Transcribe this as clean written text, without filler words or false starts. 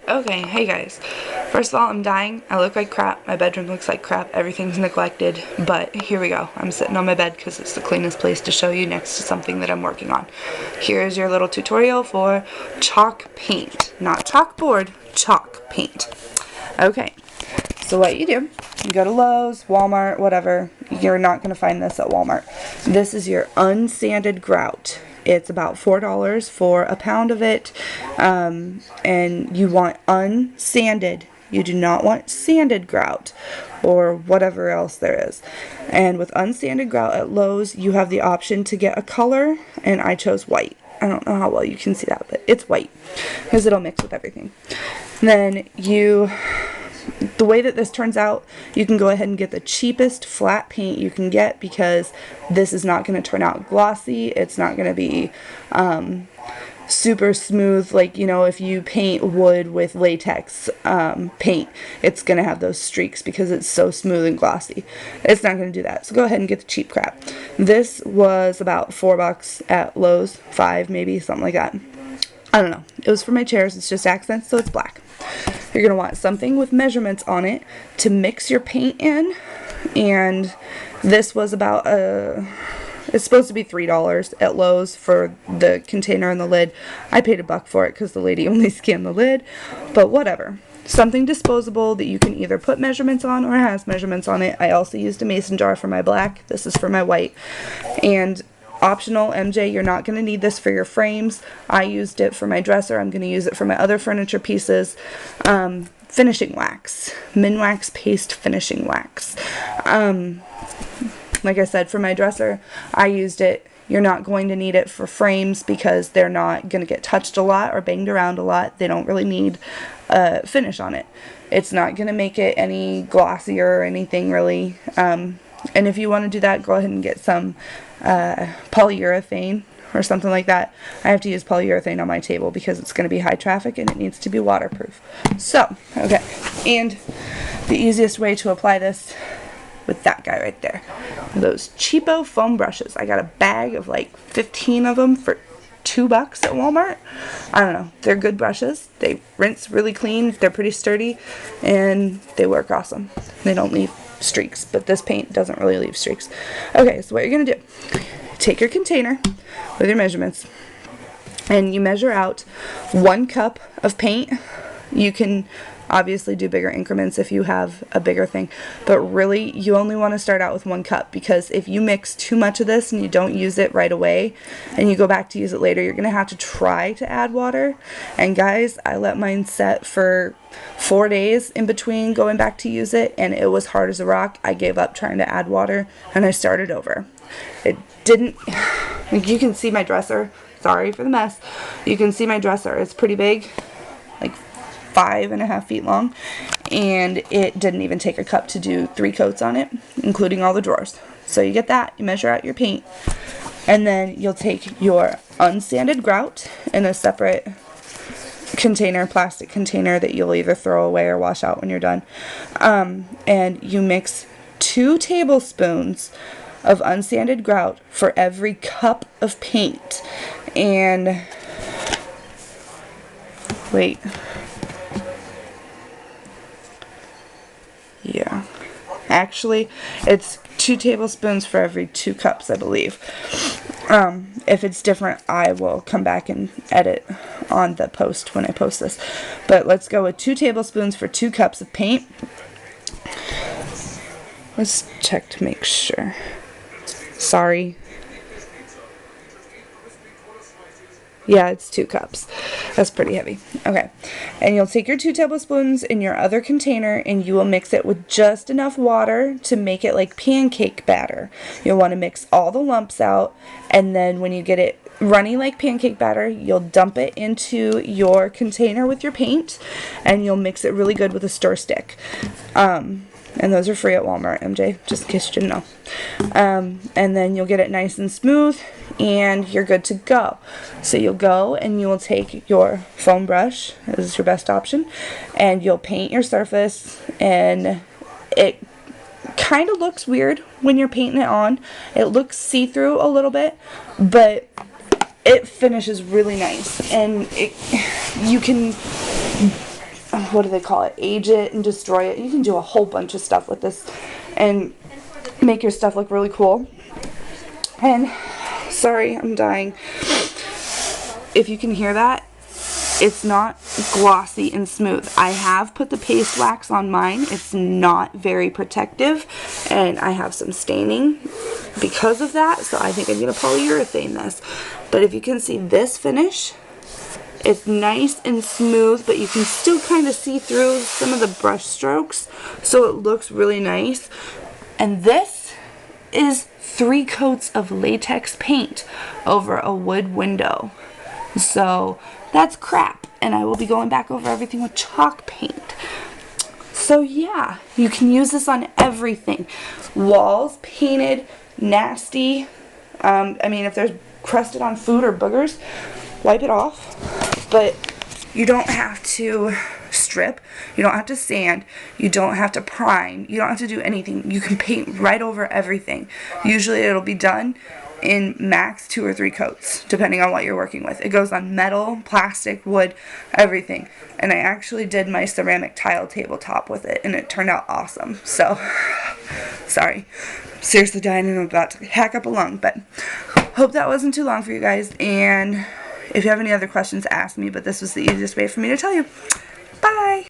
Okay, hey guys. First of all, I'm dying. I look like crap. My bedroom looks like crap. Everything's neglected. But here we go. I'm sitting on my bed because it's the cleanest place to show you next to something that I'm working on. Here's your little tutorial for chalk paint. Not chalkboard, chalk paint. Okay, so what you do, you go to Lowe's, Walmart, whatever. You're not going to find this at Walmart. This is your unsanded grout. It's about $4 for a pound of it, and you want unsanded. You do not want sanded grout or whatever else there is. And with unsanded grout at Lowe's, you have the option to get a color, and I chose white. I don't know how well you can see that, but it's white because it'll mix with everything. Then the way that this turns out, you can go ahead and get the cheapest flat paint you can get because this is not going to turn out glossy. It's not going to be super smooth, like, you know, if you paint wood with latex paint, it's going to have those streaks because it's so smooth and glossy. It's not going to do that. So go ahead and get the cheap crap. This was about $4 at Lowe's, 5 maybe, something like that. I don't know. It was for my chairs. It's just accents, so it's black. You're going to want something with measurements on it to mix your paint in. And this was about it's supposed to be $3 at Lowe's for the container and the lid. I paid $1 for it because the lady only scanned the lid. But whatever. Something disposable that you can either put measurements on or has measurements on it. I also used a mason jar for my black. This is for my white. And optional, MJ, you're not going to need this for your frames. I used it for my dresser. I'm going to use it for my other furniture pieces. Finishing wax. Minwax paste finishing wax. Like I said, for my dresser, I used it. You're not going to need it for frames because they're not going to get touched a lot or banged around a lot. They don't really need finish on it. It's not going to make it any glossier or anything really. And if you want to do that, go ahead and get some polyurethane or something like that. I have to use polyurethane on my table because it's going to be high traffic and it needs to be waterproof. So, okay. And the easiest way to apply this with that guy right there. Those cheapo foam brushes. I got a bag of like 15 of them for $2 at Walmart. I don't know. They're good brushes. They rinse really clean. They're pretty sturdy and they work awesome. They don't leave streaks, but this paint doesn't really leave streaks. Okay, so what you're going to do, take your container with your measurements and you measure out 1 cup of paint. You can obviously do bigger increments if you have a bigger thing, but really you only want to start out with 1 cup because if you mix too much of this and you don't use it right away and you go back to use it later, you're going to have to try to add water. And guys, I let mine set for 4 days in between going back to use it and it was hard as a rock. I gave up trying to add water and I started over. It didn't, you can see my dresser. Sorry for the mess. You can see my dresser. It's pretty big, like 5.5 feet long, and it didn't even take a cup to do 3 coats on it, including all the drawers. So you get that, you measure out your paint, and then you'll take your unsanded grout in a separate container, plastic container that you'll either throw away or wash out when you're done, and you mix 2 tablespoons of unsanded grout for every cup of paint. And wait, yeah, actually it's 2 tablespoons for every 2 cups, I believe. If it's different, I will come back and edit on the post when I post this, but let's go with 2 tablespoons for 2 cups of paint. Let's check to make sure. Sorry. Yeah, it's 2 cups. That's pretty heavy. Okay. And you'll take your 2 tablespoons in your other container and you will mix it with just enough water to make it like pancake batter. You'll want to mix all the lumps out, and then when you get it runny like pancake batter, you'll dump it into your container with your paint and you'll mix it really good with a stir stick. And those are free at Walmart, MJ, just in case you didn't know. And then you'll get it nice and smooth and you're good to go. So you'll go and you will take your foam brush, this is your best option, and you'll paint your surface, and it kind of looks weird when you're painting it on. It looks see-through a little bit, but it finishes really nice, and you can what do they call it, age it and destroy it. You can do a whole bunch of stuff with this and make your stuff look really cool. And sorry, I'm dying. If you can hear that, it's not glossy and smooth. I have put the paste wax on mine. It's not very protective, and I have some staining because of that, so I think I'm going to polyurethane this. But if you can see this finish, it's nice and smooth, but you can still kind of see through some of the brush strokes, so it looks really nice. And this is 3 coats of latex paint over a wood window. So that's crap, and I will be going back over everything with chalk paint. So yeah, you can use this on everything. Walls, painted, nasty. I mean, if there's crusted on food or boogers, wipe it off. But you don't have to strip, you don't have to sand, you don't have to prime, you don't have to do anything. You can paint right over everything. Usually it'll be done in max 2 or 3 coats, depending on what you're working with. It goes on metal, plastic, wood, everything. And I actually did my ceramic tile tabletop with it, and it turned out awesome. So, sorry. Seriously dying and I'm about to hack up a lung, but hope that wasn't too long for you guys. And if you have any other questions, ask me, but this was the easiest way for me to tell you. Bye!